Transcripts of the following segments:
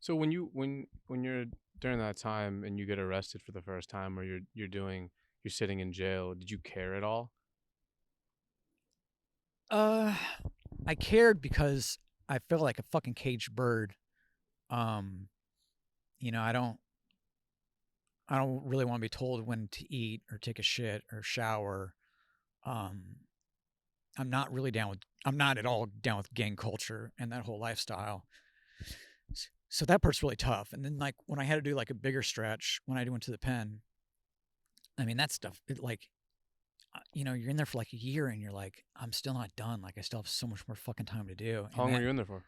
So when you're during that time and you get arrested for the first time, or you're sitting in jail, did you care at all? Uh, I cared because I felt like a fucking caged bird. Um, I don't really want to be told when to eat or take a shit or shower. Um, I'm not at all down with gang culture and that whole lifestyle. So that part's really tough. And then like when I had to do like a bigger stretch when I went to the pen, I mean that stuff. You're in there for like a year and you're like, I'm still not done. Like I still have so much more fucking time to do. How long were you in there for?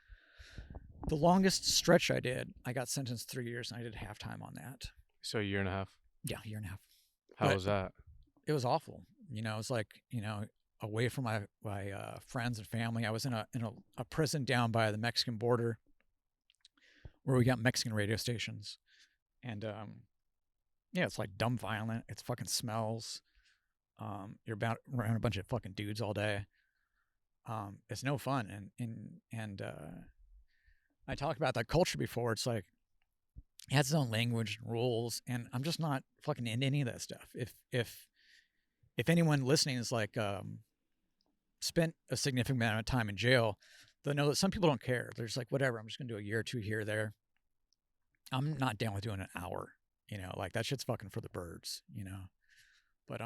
The longest stretch I did, I got sentenced 3 years and I did half time on that. So a year and a half. Yeah, year and a half. How But was that? it was awful. It was like, away from my friends and family. I was in a prison down by the Mexican border where we got Mexican radio stations. And yeah, it's like dumb violent. It's fucking smells. You're about around a bunch of fucking dudes all day. It's no fun. And I talked about that culture before. It's like it has its own language and rules, and I'm just not fucking into any of that stuff. If anyone listening is like spent a significant amount of time in jail, they'll know that some people don't care. They're just like, whatever, I'm just gonna do a year or two here or there. I'm not down with doing an hour. Like that shit's fucking for the birds. But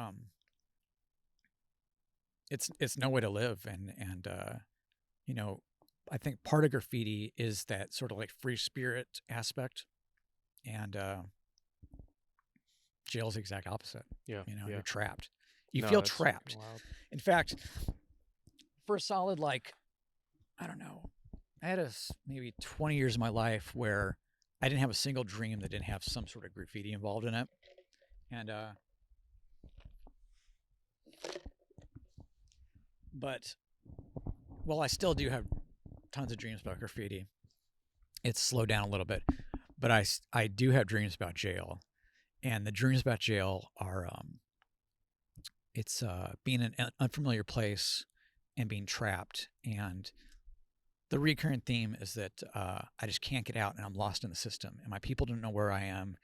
it's no way to live, and you know, I think part of graffiti is that sort of like free spirit aspect, and jail's the exact opposite. Yeah, yeah. You're trapped. You No, feel that's trapped. wild. In fact, for a solid like I don't know, I had maybe 20 years of my life where I didn't have a single dream that didn't have some sort of graffiti involved in it, and but while I still do have tons of dreams about graffiti, it's slowed down a little bit. But I do have dreams about jail, and the dreams about jail are it's being in an unfamiliar place and being trapped. And the recurrent theme is that I just can't get out and I'm lost in the system. And my people don't know where I am.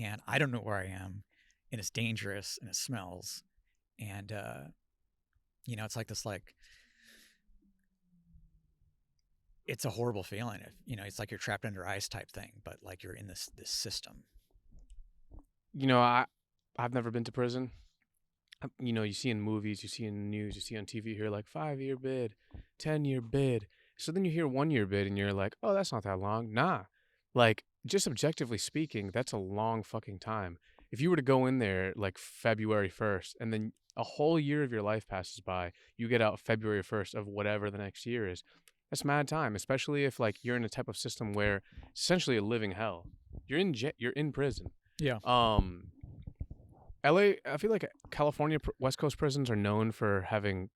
And I don't know where I am. And it's dangerous and it smells. And, it's like this, like, it's a horrible feeling. It's like you're trapped under ice type thing, but like you're in this system. I've never been to prison. You see in movies, you see in the news, you see on TV, you hear like 5-year bid, 10-year bid. So then you hear 1-year bid and you're like, oh, that's not that long. Nah. Like, just objectively speaking, that's a long fucking time. If you were to go in there like February 1st and then a whole year of your life passes by, you get out February 1st of whatever the next year is. That's mad time, especially if like you're in a type of system where it's essentially a living hell. You're in prison. Yeah. Um LA, I feel like California West Coast prisons are known for having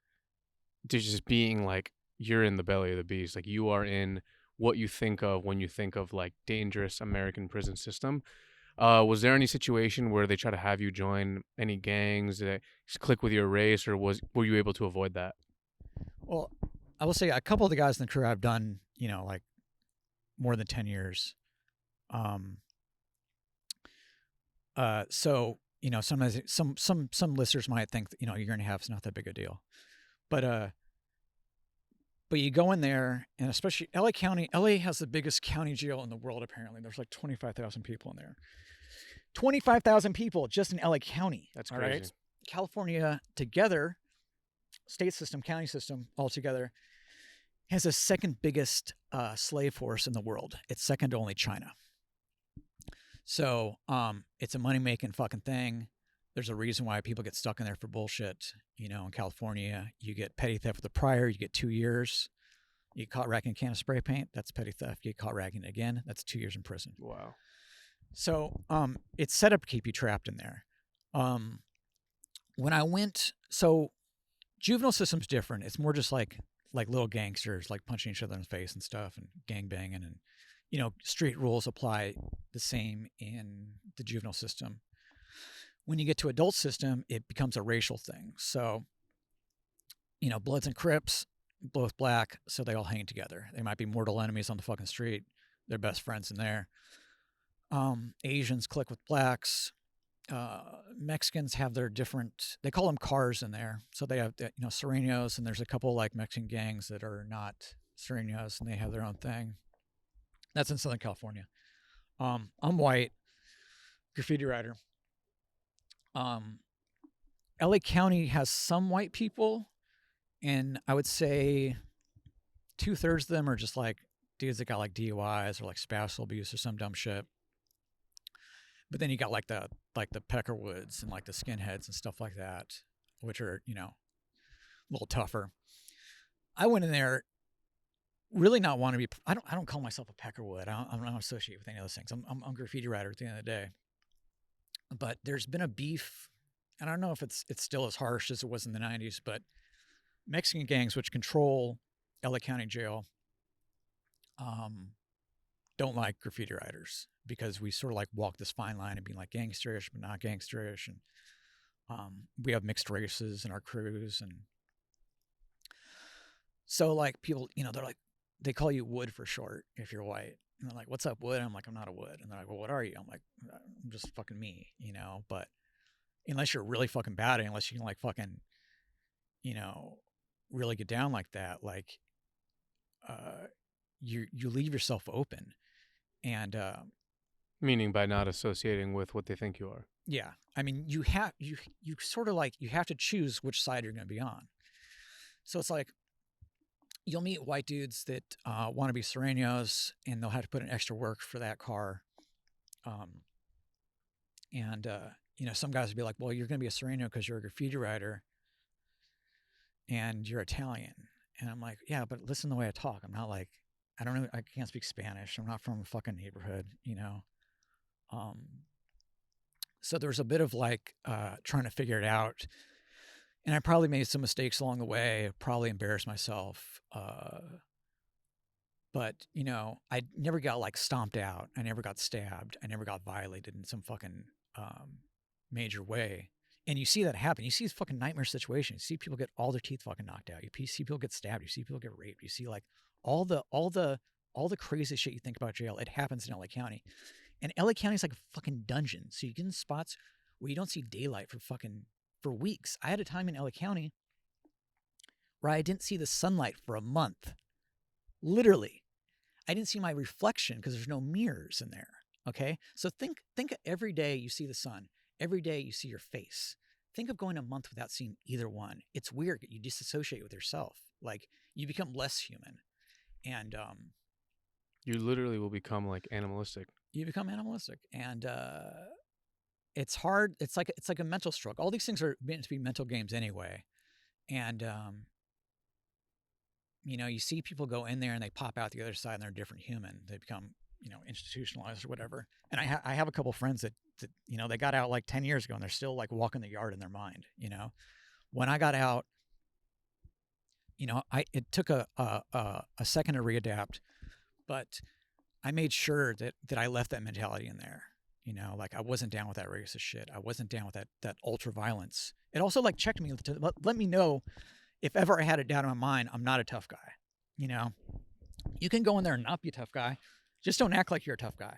to just being like you're in the belly of the beast. Like you are in what you think of when you think of like dangerous American prison system. Was there any situation where they try to have you join any gangs that click with your race, or were you able to avoid that? Well, I will say a couple of the guys in the crew I've done, like more than 10 years. So sometimes some listeners might think that, year and a half is not that big a deal, but you go in there, and especially LA County. LA has the biggest county jail in the world. Apparently, there's like 25,000 people in there. 25,000 people just in LA County. That's All crazy. right, California together, state system, county system all together, has the second biggest slave force in the world. It's second to only China. So it's a money-making fucking thing. There's a reason why people get stuck in there for bullshit. In California, you get petty theft with a prior, you get 2 years. You get caught racking a can of spray paint, that's petty theft. You get caught racking it again, that's 2 years in prison. Wow. So it's set up to keep you trapped in there. When I went, so juvenile system's different. It's more just like little gangsters, like punching each other in the face and stuff, and gang banging, and street rules apply the same in the juvenile system. When you get to adult system, it becomes a racial thing. So, Bloods and Crips, both black, so they all hang together. They might be mortal enemies on the fucking street, They're best friends in there. Asians click with blacks. Mexicans have their different, they call them cars in there. So they have, Serenos, and there's a couple like Mexican gangs that are not Serenos, and they have their own thing. That's in Southern California. I'm white, graffiti writer. LA County has some white people, and I would say 2/3 of them are just like dudes that got like DUIs or like spousal abuse or some dumb shit. But then you got like the Peckerwoods and like the skinheads and stuff like that, which are, a little tougher. I went in there really not want to be, I don't call myself a Peckerwood. I'm not associated with any of those things. I'm a graffiti writer at the end of the day. But there's been a beef, and I don't know if it's still as harsh as it was in the 90s, but Mexican gangs, which control LA County Jail, don't like graffiti writers, because we sort of like walk this fine line of being like gangsterish but not gangsterish, and we have mixed races in our crews, and so like people, they're like, they call you Wood for short if you're white, and they're like, "What's up, Wood?" And I'm like, "I'm not a Wood," and they're like, "Well, what are you?" I'm like, "I'm just fucking me," But unless you're really fucking bad, unless you can like fucking, really get down like that, like, you leave yourself open. And Meaning by not associating with what they think you are. yeah, I mean, you sort of like, you have to choose which side you're going to be on. So it's like, you'll meet white dudes that want to be Serenos, and they'll have to put in extra work for that car. Some guys will be like, "Well, you're going to be a Sereno because you're a graffiti writer and you're Italian." And I'm like, "Yeah, but listen to the way I talk. I'm not like, I don't know, I can't speak Spanish. I'm not from a fucking neighborhood, So there's a bit of like trying to figure it out. And I probably made some mistakes along the way, probably embarrassed myself. But, I never got like stomped out. I never got stabbed. I never got violated in some fucking major way. And you see that happen. You see these fucking nightmare situations. You see people get all their teeth fucking knocked out. You see people get stabbed. You see people get raped. You see like all the crazy shit you think about jail. It happens in LA County. And LA County is like a fucking dungeon. So you get in spots where you don't see daylight for weeks. I had a time in LA County where I didn't see the sunlight for a month. Literally. I didn't see my reflection because there's no mirrors in there. Okay? So think every day you see the sun. Every day you see your face. Think of going a month without seeing either one. It's weird. You disassociate with yourself. Like, you become less human. And you literally will become like animalistic. You become animalistic. And it's hard. It's like a mental stroke. All these things are meant to be mental games anyway. And you see people go in there and they pop out the other side and they're a different human. They become, institutionalized or whatever. And I have a couple friends that they got out like 10 years ago and they're still like walking the yard in their mind. When I got out, it took a second to readapt, but I made sure that I left that mentality in there. Like, I wasn't down with that racist shit. I wasn't down with that ultra violence. It also like checked me to let me know if ever I had it down in my mind, I'm not a tough guy. You can go in there and not be a tough guy. Just don't act like you're a tough guy.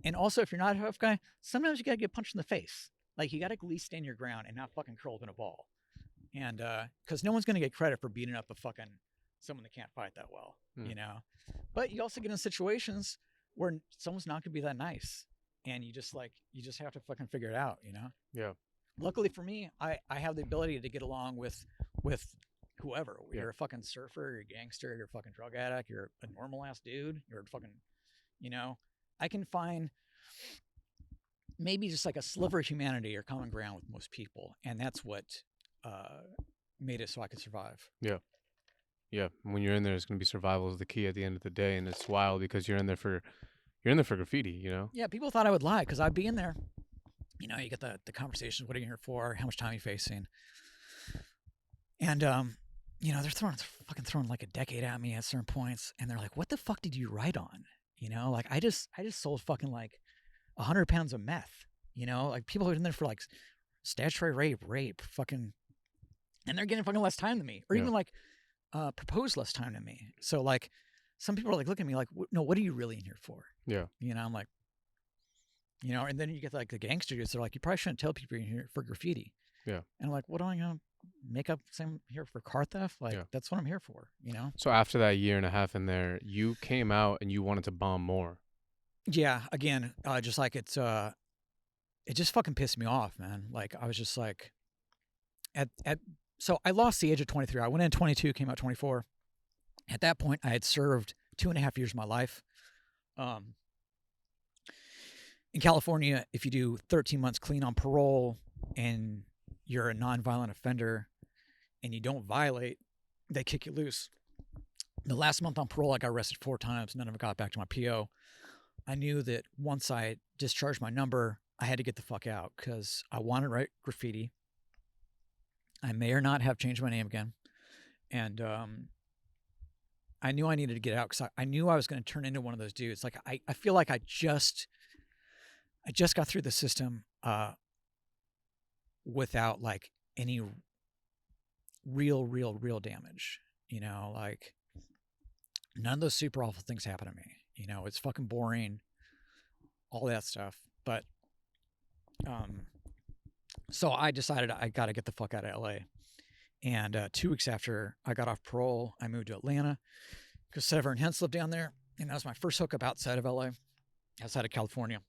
And also, if you're not a tough guy, sometimes you got to get punched in the face. Like, you got to at least stand your ground and not fucking curl up in a ball. And because no one's going to get credit for beating up a fucking someone that can't fight that well, But you also get in situations where someone's not going to be that nice. And you just have to fucking figure it out, Yeah. Luckily for me, I have the ability to get along with whoever. You're a fucking surfer, you're a gangster, you're a fucking drug addict, you're a normal ass dude, you're a fucking, I can find maybe just like a sliver of humanity or common ground with most people. And that's what made it so I could survive. Yeah. Yeah. When you're in there, it's going to be survival is the key at the end of the day. And it's wild because you're in there for graffiti, Yeah. People thought I would lie because I'd be in there. You get the conversations. What are you here for? How much time are you facing? And, they're throwing like a decade at me at certain points. And they're like, "What the fuck did you write on?" Like, I just sold fucking like 100 pounds of meth, like people are in there for like statutory rape, fucking, and they're getting fucking less time than me, or even like proposed less time than me. So like, some people are like, look at me like, no, what are you really in here for? Yeah. You know, I'm like, you know, and then you get like the gangster dudes. They're like, you probably shouldn't tell people you're here for graffiti. Yeah. And I'm like, what am I gonna make up? I'm here for car theft? Like, Yeah. that's what I'm here for, you know? So after that year and a half in there, you came out and you wanted to bomb more. Yeah. Again, just like it just fucking pissed me off, man. Like, I was just like, so I lost the age of 23. I went in 22, came out 24. At that point, I had served 2.5 years of my life. In California, if you do 13 months clean on parole and you're a nonviolent offender and you don't violate, they kick you loose. The last month on parole, I got arrested 4 times. None of it got back to my PO. I knew that once I discharged my number, I had to get the fuck out because I wanted to write graffiti. I may or not have changed my name again. And I knew I needed to get out because I knew I was going to turn into one of those dudes. Like, I feel like I just got through the system without like any real damage. You know, like none of those super awful things happen to me. You know, it's fucking boring, all that stuff. But so I decided I got to get the fuck out of LA. And 2 weeks after I got off parole, I moved to Atlanta because Sever and Hens lived down there. And that was my first hookup outside of LA, outside of California.